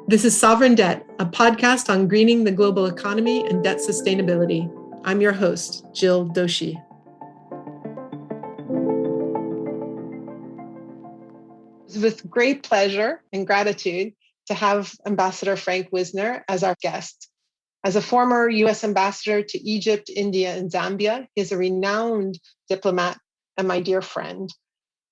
This is Sovereign Debt, a podcast on greening the global economy and debt sustainability. I'm your host, Jill Doshi. It's with great pleasure and gratitude to have Ambassador Frank Wisner as our guest. As a former U.S. ambassador to Egypt, India, and Zambia, he is a renowned diplomat and my dear friend.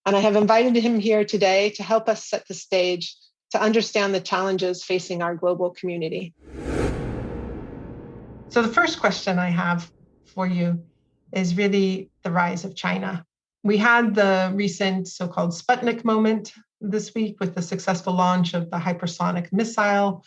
And I have invited him here today to help us set the stage to understand the challenges facing our global community. So the first question I have for you is really the rise of China. We had the recent so-called Sputnik moment this week with the successful launch of the hypersonic missile.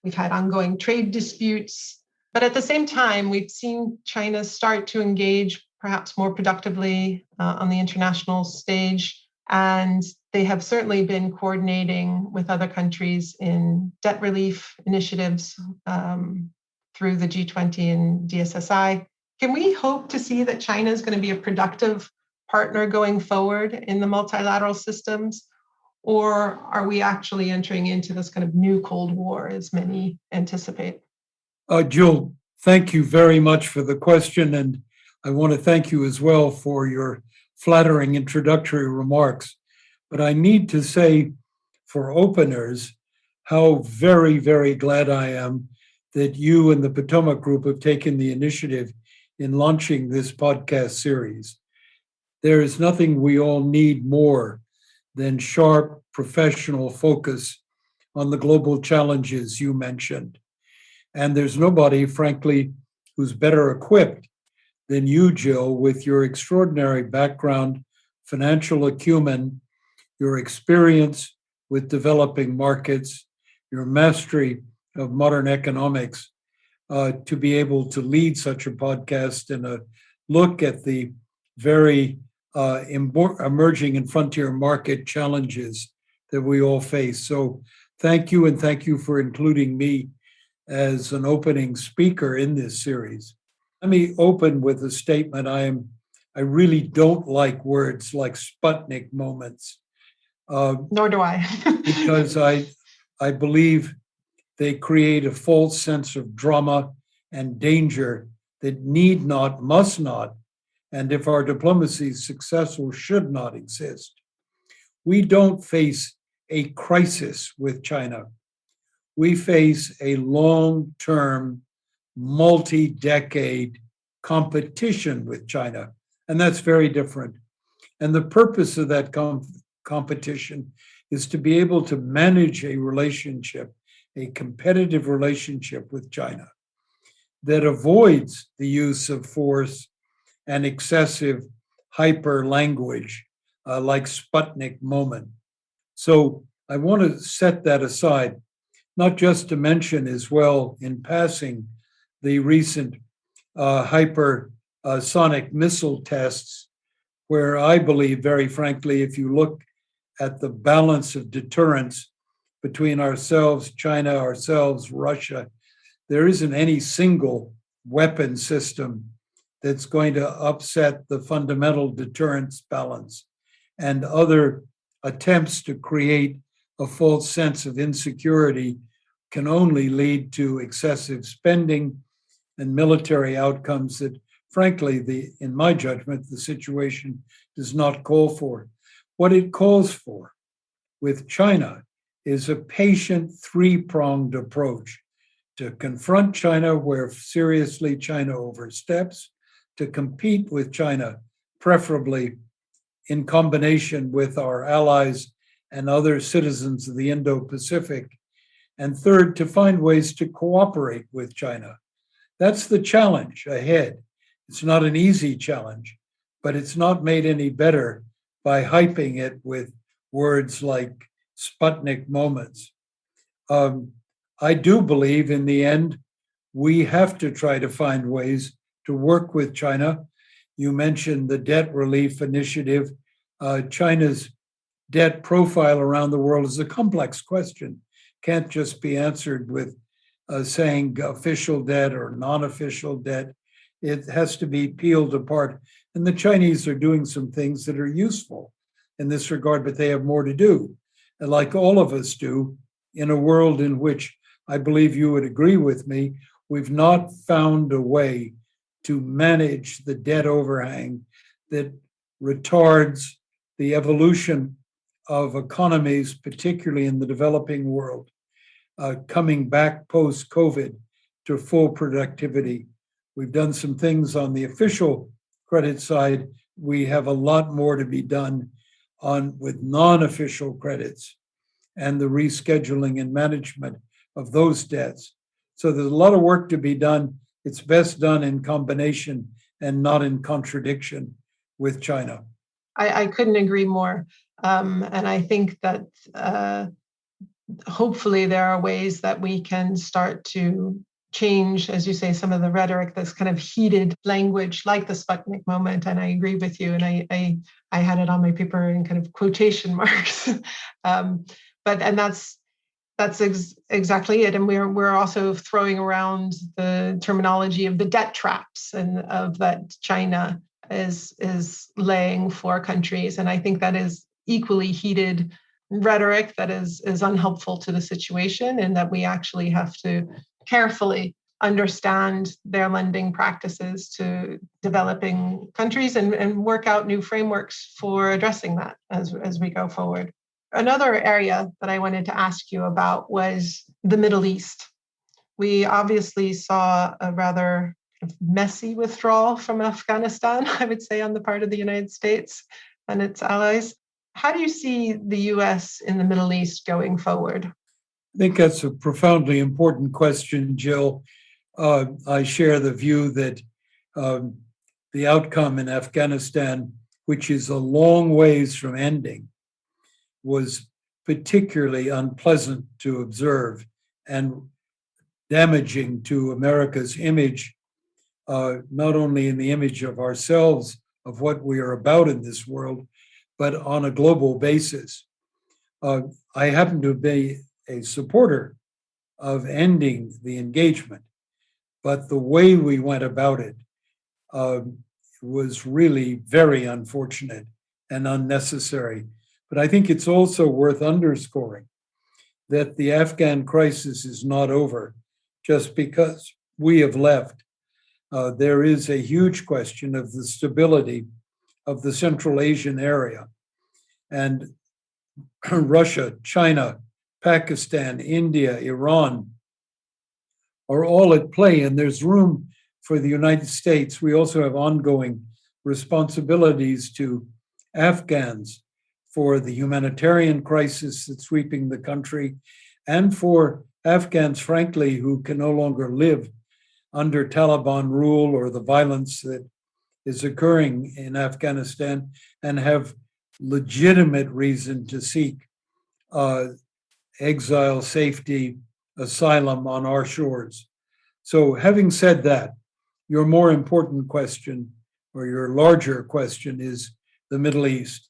We've had ongoing trade disputes, but at the same time, we've seen China start to engage perhaps more productively on the international stage. And they have certainly been coordinating with other countries in debt relief initiatives through the G20 and DSSI. Can we hope to see that China is going to be a productive partner going forward in the multilateral systems? Or are we actually entering into this kind of new Cold War, as many anticipate? Jill, thank you very much for the question. And I want to thank you as well for your flattering introductory remarks. But I need to say for openers how very, very glad I am that you and the Potomac Group have taken the initiative in launching this podcast series. There is nothing we all need more than sharp professional focus on the global challenges you mentioned. And there's nobody, frankly, who's better equipped than you, Jill, with your extraordinary background, financial acumen, your experience with developing markets, your mastery of modern economics, to be able to lead such a podcast and a look at the very emerging and frontier market challenges that we all face. So thank you, and thank you for including me as an opening speaker in this series. Let me open with a statement. I really don't like words like Sputnik moments. Nor do I. Because I believe they create a false sense of drama and danger that need not, must not, and if our diplomacy is successful, should not exist. We don't face a crisis with China. We face a long-term, multi-decade competition with China, and that's very different. And the purpose of that competition is to be able to manage a relationship, a competitive relationship with China that avoids the use of force and excessive hyper language like Sputnik moment. So I want to set that aside, not just to mention as well in passing the recent hypersonic missile tests, where I believe, very frankly, if you look at the balance of deterrence between ourselves, China, ourselves, Russia, there isn't any single weapon system that's going to upset the fundamental deterrence balance. And other attempts to create a false sense of insecurity can only lead to excessive spending and military outcomes that, frankly, in my judgment, the situation does not call for. What it calls for with China is a patient three-pronged approach to confront China where seriously China oversteps, to compete with China, preferably in combination with our allies and other citizens of the Indo-Pacific, and third, to find ways to cooperate with China. That's the challenge ahead. It's not an easy challenge, but it's not made any better by hyping it with words like Sputnik moments. I do believe in the end, we have to try to find ways to work with China. You mentioned the debt relief initiative. China's debt profile around the world is a complex question. Can't just be answered with saying official debt or non-official debt. It has to be peeled apart. And the Chinese are doing some things that are useful in this regard, but they have more to do. And like all of us do, in a world in which I believe you would agree with me, we've not found a way to manage the debt overhang that retards the evolution of economies, particularly in the developing world, coming back post-COVID to full productivity. We've done some things on the official credit side. We have a lot more to be done with non-official credits and the rescheduling and management of those debts. So there's a lot of work to be done. It's best done in combination and not in contradiction with China. I couldn't agree more. And I think that hopefully there are ways that we can start to change, as you say, some of the rhetoric, this kind of heated language like the Sputnik moment. And I agree with you. And I had it on my paper in kind of quotation marks. That's exactly it. And we're also throwing around the terminology of the debt traps and of that China is laying for countries. And I think that is equally heated rhetoric that is unhelpful to the situation, and that we actually have to carefully understand their lending practices to developing countries and work out new frameworks for addressing that as we go forward. Another area that I wanted to ask you about was the Middle East. We obviously saw a rather messy withdrawal from Afghanistan, I would say, on the part of the United States and its allies. How do you see the US in the Middle East going forward? I think that's a profoundly important question, Jill. I share the view that the outcome in Afghanistan, which is a long ways from ending, was particularly unpleasant to observe and damaging to America's image, not only in the image of ourselves, of what we are about in this world, but on a global basis. I happen to be a supporter of ending the engagement, but the way we went about it was really very unfortunate and unnecessary. But I think it's also worth underscoring that the Afghan crisis is not over just because we have left. There is a huge question of the stability of the Central Asian area. And Russia, China, Pakistan, India, Iran are all at play, and there's room for the United States. We also have ongoing responsibilities to Afghans for the humanitarian crisis that's sweeping the country, and for Afghans, frankly, who can no longer live under Taliban rule or the violence that is occurring in Afghanistan and have legitimate reason to seek exile, safety, asylum on our shores. So having said that, your more important question, or your larger question, is the Middle East.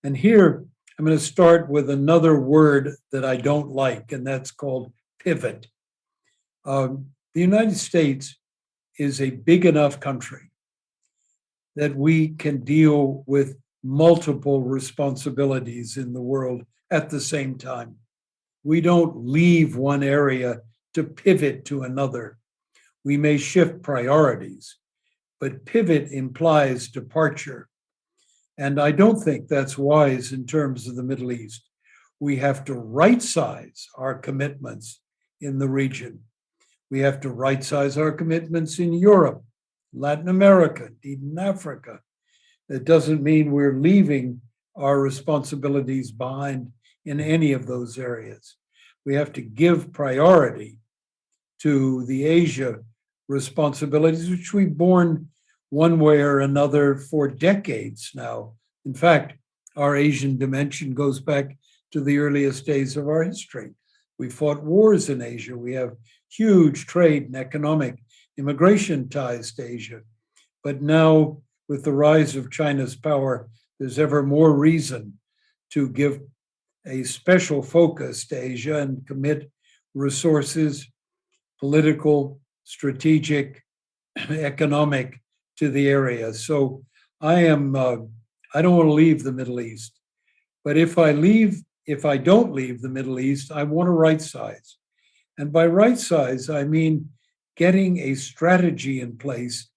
And here, I'm going to start with another word that I don't like, and that's called pivot. The United States is a big enough country that we can deal with multiple responsibilities in the world at the same time. We don't leave one area to pivot to another. We may shift priorities, but pivot implies departure. And I don't think that's wise in terms of the Middle East. We have to right-size our commitments in the region. We have to right-size our commitments in Europe, Latin America, even Africa. That doesn't mean we're leaving our responsibilities behind in any of those areas. We have to give priority to the Asia responsibilities, which we've borne one way or another for decades now. In fact, our Asian dimension goes back to the earliest days of our history. We fought wars in Asia. We have huge trade and economic immigration ties to Asia. But now, with the rise of China's power, there's ever more reason to give a special focus to Asia and commit resources, political, strategic, economic, to the area. So I don't want to leave the Middle East. But if I leave if I don't leave the Middle East, I want to right size. And by right size, I mean getting a strategy in place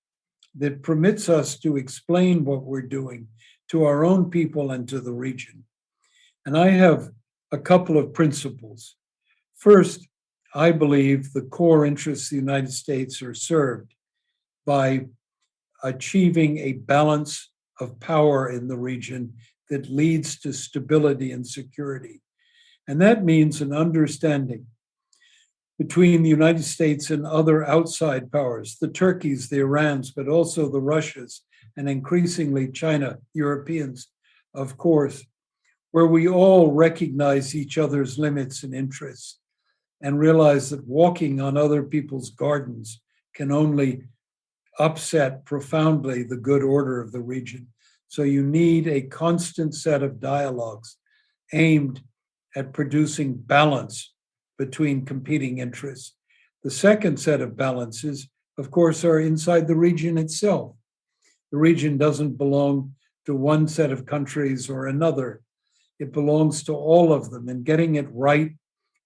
that permits us to explain what we're doing to our own people and to the region. And I have a couple of principles. First, I believe the core interests of the United States are served by achieving a balance of power in the region that leads to stability and security. And that means an understanding between the United States and other outside powers, the Turkeys, the Irans, but also the Russias, and increasingly China, Europeans, of course, where we all recognize each other's limits and interests and realize that walking on other people's gardens can only upset profoundly the good order of the region. So you need a constant set of dialogues aimed at producing balance between competing interests. The second set of balances, of course, are inside the region itself. The region doesn't belong to one set of countries or another. It belongs to all of them, and getting it right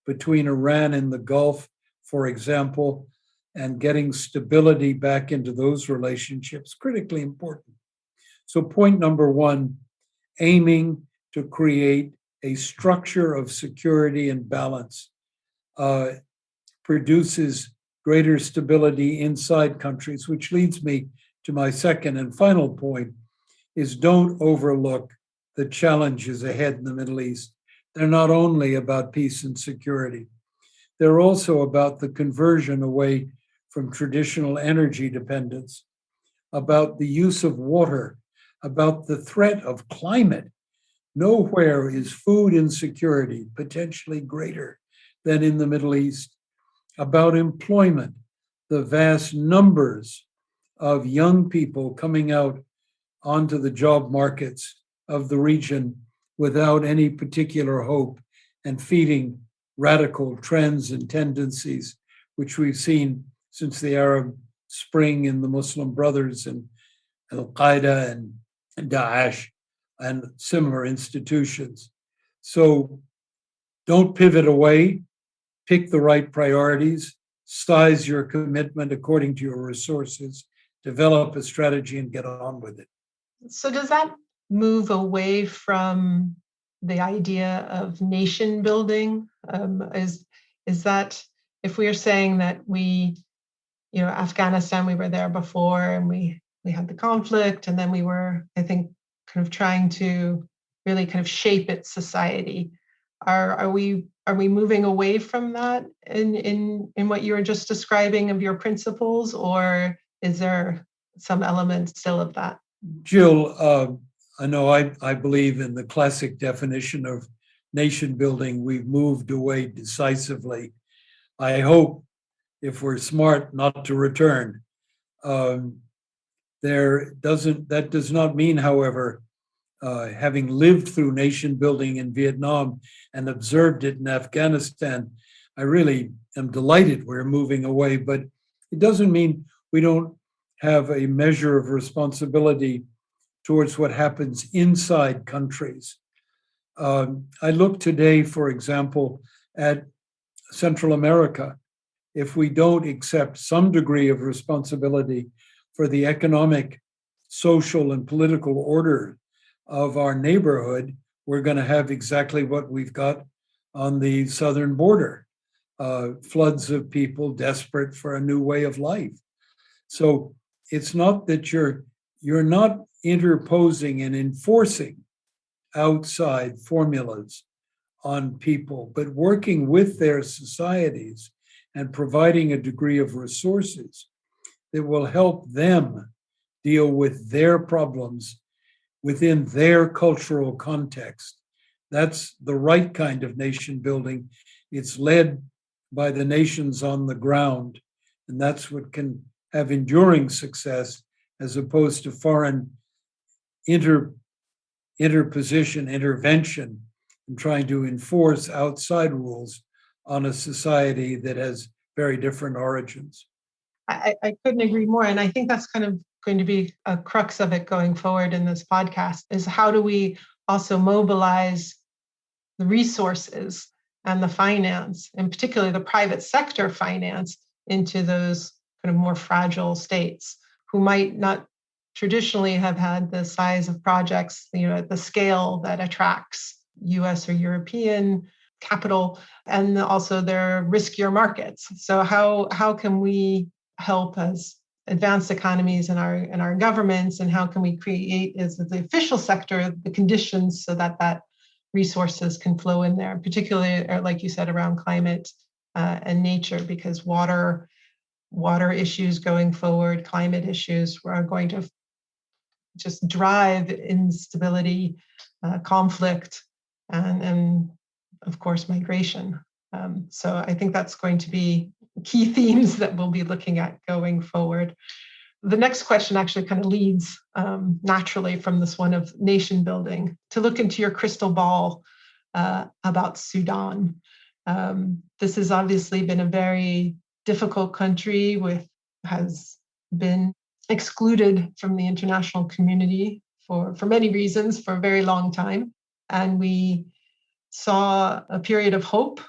between Iran and the Gulf, for example, and getting stability back into those relationships, critically important. So point number one, aiming to create a structure of security and balance produces greater stability inside countries, which leads me to my second and final point, is don't overlook the challenges ahead in the Middle East. They're not only about peace and security, they're also about the conversion away from traditional energy dependence, about the use of water, about the threat of climate. Nowhere is food insecurity potentially greater than in the Middle East, about employment, the vast numbers of young people coming out onto the job markets of the region without any particular hope and feeding radical trends and tendencies, which we've seen since the Arab Spring in the Muslim Brothers and Al-Qaeda and Daesh and similar institutions. So don't pivot away, pick the right priorities, size your commitment according to your resources, develop a strategy and get on with it. So does that move away from the idea of nation building? Is that, if we are saying that Afghanistan, we were there before and we had the conflict, and then we were, I think, kind of trying to really kind of shape its society. Are we moving away from that in what you were just describing of your principles, or is there some element still of that? Jill, I know I believe in the classic definition of nation building. We've moved away decisively. I hope, if we're smart, not to return. That does not mean, however, having lived through nation building in Vietnam and observed it in Afghanistan, I really am delighted we're moving away, but it doesn't mean we don't have a measure of responsibility towards what happens inside countries. I look today, for example, at Central America. If we don't accept some degree of responsibility for the economic, social, and political order of our neighborhood, we're going to have exactly what we've got on the southern border, floods of people desperate for a new way of life. So it's not that you're not interposing and enforcing outside formulas on people, but working with their societies and providing a degree of resources that will help them deal with their problems within their cultural context. That's the right kind of nation building. It's led by the nations on the ground, and that's what can have enduring success as opposed to foreign intervention, and trying to enforce outside rules on a society that has very different origins. I couldn't agree more. And I think that's kind of going to be a crux of it going forward in this podcast, is how do we also mobilize the resources and the finance, and particularly the private sector finance, into those kind of more fragile states who might not traditionally have had the size of projects, at the scale that attracts US or European capital, and also their riskier markets. So how can we help as advanced economies in our governments, and how can we create as the official sector the conditions so that resources can flow in there, particularly like you said around climate and nature, because water issues going forward, climate issues are going to just drive instability, conflict, and of course migration. So I think that's going to be key themes that we'll be looking at going forward. The next question actually kind of leads naturally from this one of nation building to look into your crystal ball about Sudan. This has obviously been a very difficult country has been excluded from the international community for many reasons for a very long time. And we saw a period of hope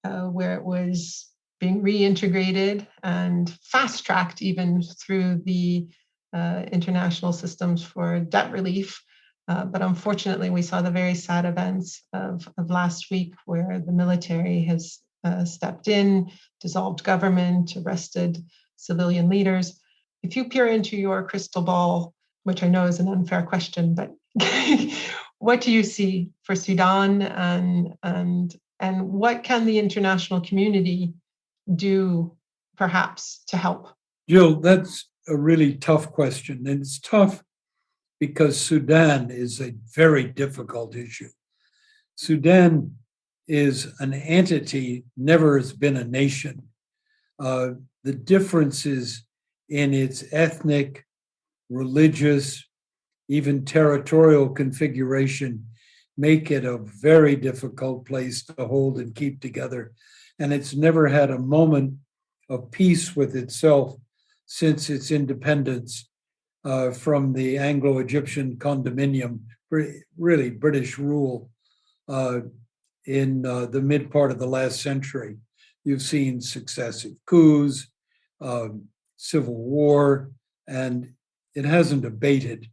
where it was being reintegrated and fast-tracked even through the international systems for debt relief. But unfortunately, we saw the very sad events of last week where the military has stepped in, dissolved government, arrested civilian leaders. If you peer into your crystal ball, which I know is an unfair question, but what do you see for Sudan, and what can the international community do perhaps to help? Jill, that's a really tough question. And it's tough because Sudan is a very difficult issue. Sudan is an entity, never has been a nation. The differences in its ethnic, religious, even territorial configuration make it a very difficult place to hold and keep together. And it's never had a moment of peace with itself since its independence from the Anglo-Egyptian condominium, really British rule in the mid part of the last century. You've seen successive coups, civil war, and it hasn't abated.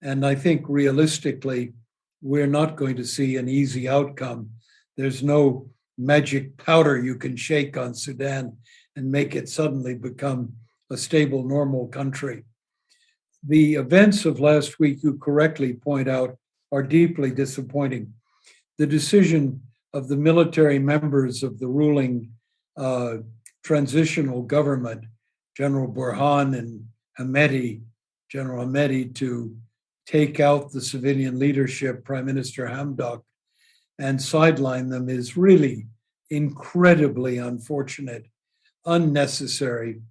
And I think realistically, we're not going to see an easy outcome. There's no magic powder you can shake on Sudan and make it suddenly become a stable, normal country. The events of last week, you correctly point out, are deeply disappointing. The decision of the military members of the ruling transitional government, General Burhan and General Hamedi, to take out the civilian leadership, Prime Minister Hamdok, and sideline them is really incredibly unfortunate, unnecessary,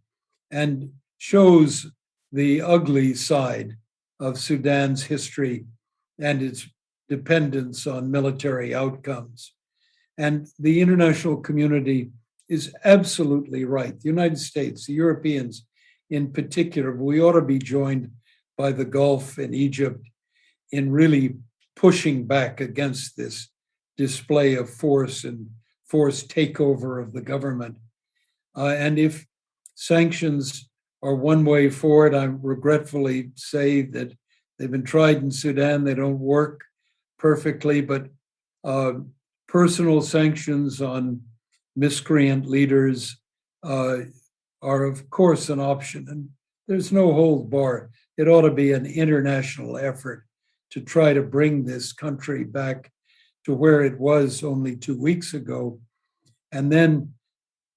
and shows the ugly side of Sudan's history and its dependence on military outcomes. And the international community is absolutely right. The United States, the Europeans in particular, we ought to be joined by the Gulf and Egypt in really pushing back against this display of force and forced takeover of the government. And if sanctions are one way forward, I regretfully say that they've been tried in Sudan. They don't work perfectly, but personal sanctions on miscreant leaders are, of course, an option. And there's no hold bar. It ought to be an international effort to try to bring this country back to where it was only 2 weeks ago, and then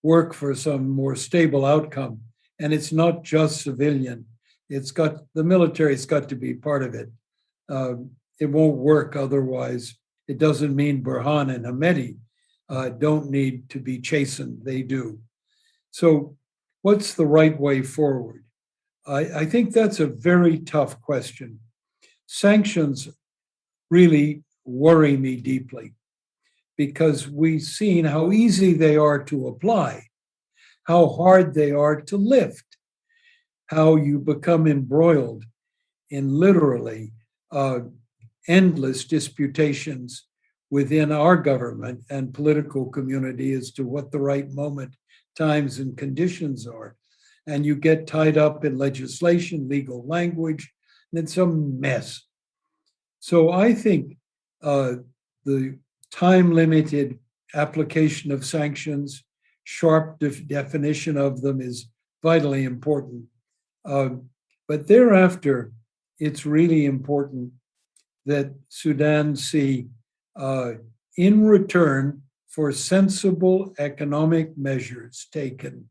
work for some more stable outcome. And it's not just civilian. The military's got to be part of it. It won't work otherwise. It doesn't mean Burhan and Hamedi don't need to be chastened. They do. So what's the right way forward? I think that's a very tough question. Sanctions really worry me deeply because we've seen how easy they are to apply, how hard they are to lift, how you become embroiled in literally endless disputations within our government and political community as to what the right moment, times, and conditions are. And you get tied up in legislation, legal language, and it's a mess. So I think the time-limited application of sanctions, sharp definition of them is vitally important. But thereafter, it's really important that Sudan see in return for sensible economic measures taken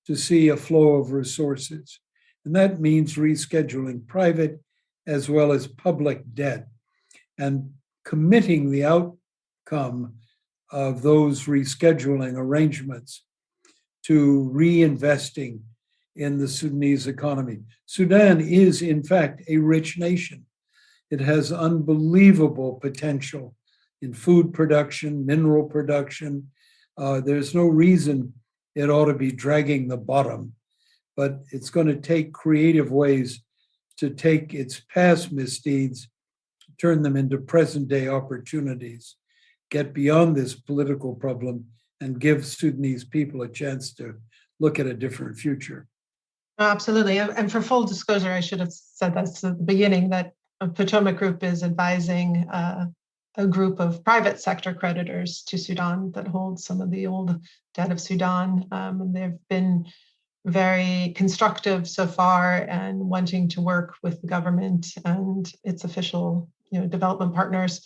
to see a flow of resources. And that means rescheduling private as well as public debt and committing the outcome of those rescheduling arrangements to reinvesting in the Sudanese economy. Sudan is, in fact, a rich nation. It has unbelievable potential in food production, mineral production. There's no reason it ought to be dragging the bottom, but it's going to take creative ways to take its past misdeeds, turn them into present day opportunities, get beyond this political problem, and give Sudanese people a chance to look at a different future. Absolutely. And for full disclosure, I should have said that at the beginning, that Potomac Group is advising a group of private sector creditors to Sudan that hold some of the old debt of Sudan. And they've been very constructive so far and wanting to work with the government and its official, development partners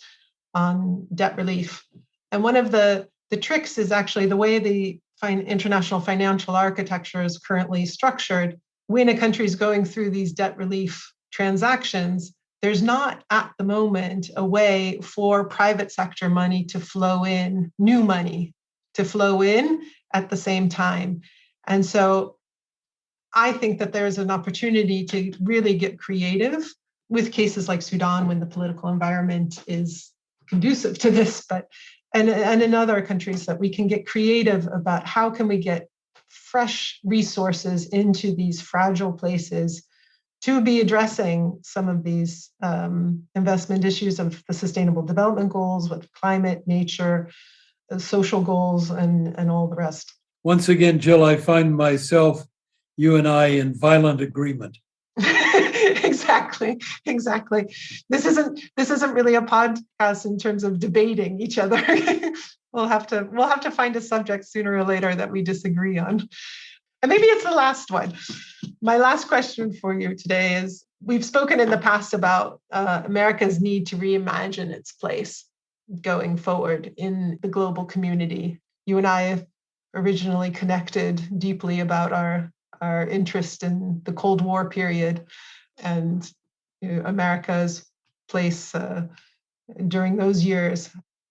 on debt relief. And one of the tricks is actually the way the international financial architecture is currently structured. When a country is going through these debt relief transactions, there's not at the moment a way for private sector money to flow in, new money to flow in at the same time. And so I think that there's an opportunity to really get creative with cases like Sudan when the political environment is conducive to this, and in other countries, that we can get creative about how can we get fresh resources into these fragile places to be addressing some of these investment issues of the Sustainable Development Goals with climate, nature, social goals, and all the rest. Once again, Jill, I find myself, you and I, in violent agreement. Exactly. This isn't really a podcast in terms of debating each other. We'll have to find a subject sooner or later that we disagree on. And maybe it's the last one. My last question for you today is, we've spoken in the past about America's need to reimagine its place going forward in the global community. You and I originally connected deeply about our interest in the Cold War period and America's place during those years.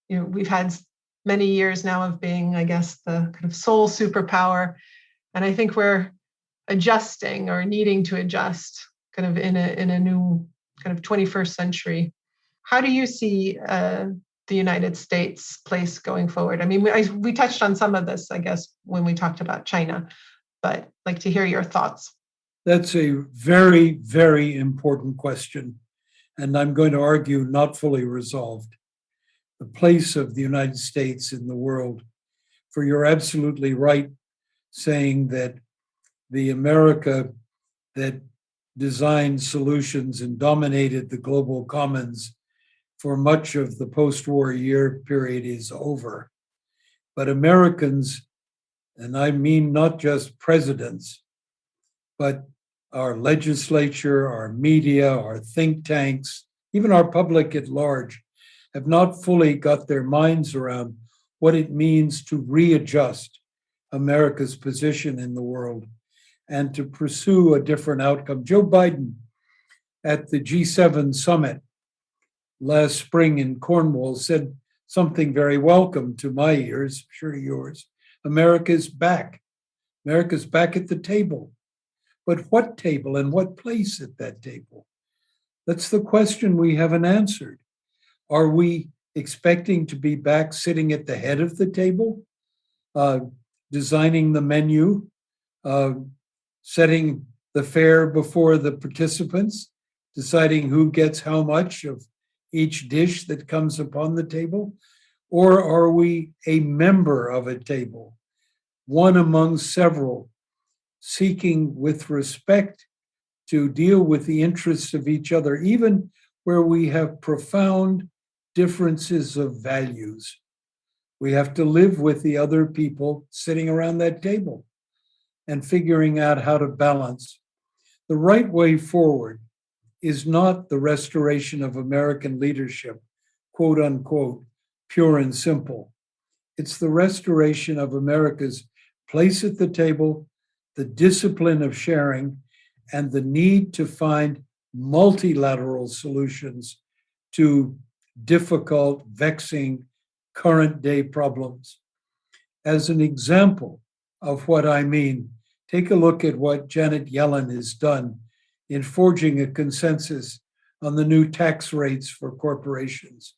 We've had many years now of being, I guess, the kind of sole superpower. And I think we're adjusting or needing to adjust kind of in a new kind of 21st century. How do you see the United States place going forward? I mean, we touched on some of this, I guess, when we talked about China, but I'd like to hear your thoughts. That's a very, very important question, and I'm going to argue not fully resolved. The place of the United States in the world, for you're absolutely right saying that the America that designed solutions and dominated the global commons for much of the post-war year period is over. But Americans, and I mean not just presidents, but our legislature, our media, our think tanks, even our public at large, have not fully got their minds around what it means to readjust America's position in the world and to pursue a different outcome. Joe Biden at the G7 summit last spring in Cornwall said something very welcome to my ears, I'm sure yours. America's back. America's back at the table. But what table and what place at that table? That's the question we haven't answered. Are we expecting to be back sitting at the head of the table, designing the menu, setting the fare before the participants, deciding who gets how much of each dish that comes upon the table? Or are we a member of a table, one among several, seeking with respect to deal with the interests of each other, even where we have profound differences of values? We have to live with the other people sitting around that table and figuring out how to balance. The right way forward is not the restoration of American leadership, quote unquote, pure and simple. It's the restoration of America's place at the table, the discipline of sharing, and the need to find multilateral solutions to difficult, vexing, current day problems. As an example of what I mean, take a look at what Janet Yellen has done in forging a consensus on the new tax rates for corporations.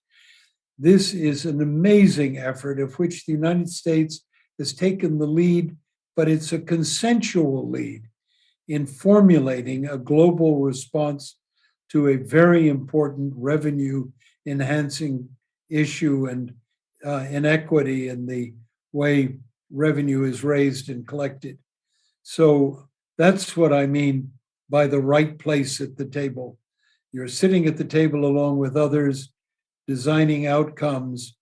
This is an amazing effort of which the United States has taken the lead, but it's a consensual lead in formulating a global response to a very important revenue enhancing issue and inequity in the way revenue is raised and collected. So that's what I mean by the right place at the table. You're sitting at the table along with others, designing outcomes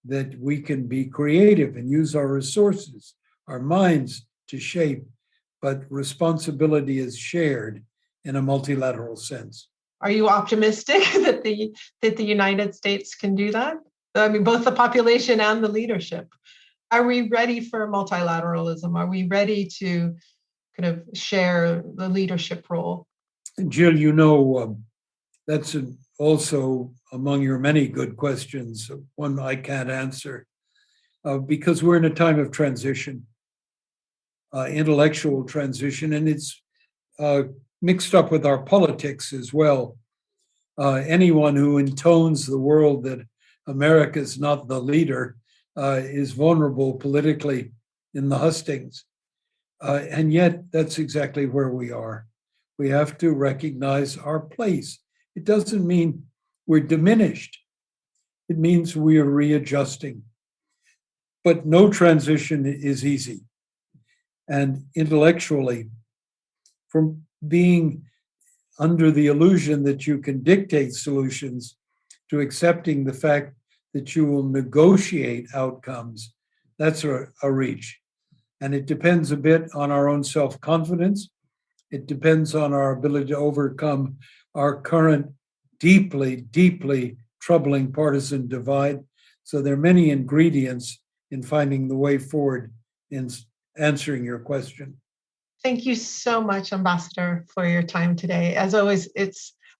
that we can be creative and use our resources, our minds to shape, but responsibility is shared in a multilateral sense. Are you optimistic that the United States can do that? I mean, both the population and the leadership. Are we ready for multilateralism? Are we ready to kind of share the leadership role? And Jill, that's also among your many good questions, one I can't answer, because we're in a time of transition, intellectual transition, and it's mixed up with our politics as well. Anyone who intones the world that America is not the leader is vulnerable politically in the hustings. And yet, that's exactly where we are. We have to recognize our place. It doesn't mean we're diminished. It means we are readjusting. But no transition is easy. And intellectually, from being under the illusion that you can dictate solutions to accepting the fact that you will negotiate outcomes, that's a reach. And it depends a bit on our own self-confidence. It depends on our ability to overcome our current deeply, deeply troubling partisan divide. So there are many ingredients in finding the way forward in answering your question. Thank you so much, Ambassador, for your time today. As always,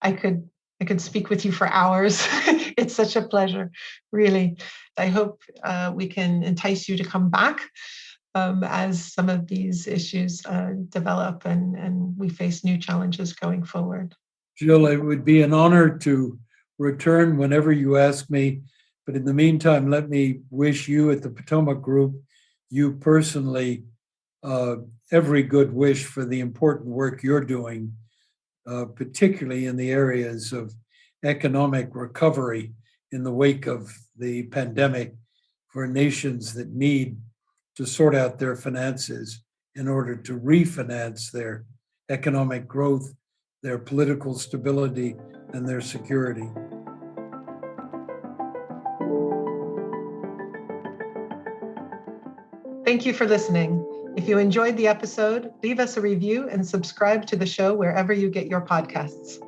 I could speak with you for hours. It's such a pleasure, really. I hope we can entice you to come back as some of these issues develop and we face new challenges going forward. Jill, it would be an honor to return whenever you ask me. But in the meantime, let me wish you at the Potomac Group, you personally, every good wish for the important work you're doing, particularly in the areas of economic recovery in the wake of the pandemic for nations that need to sort out their finances in order to refinance their economic growth, their political stability, and their security. Thank you for listening. If you enjoyed the episode, leave us a review and subscribe to the show wherever you get your podcasts.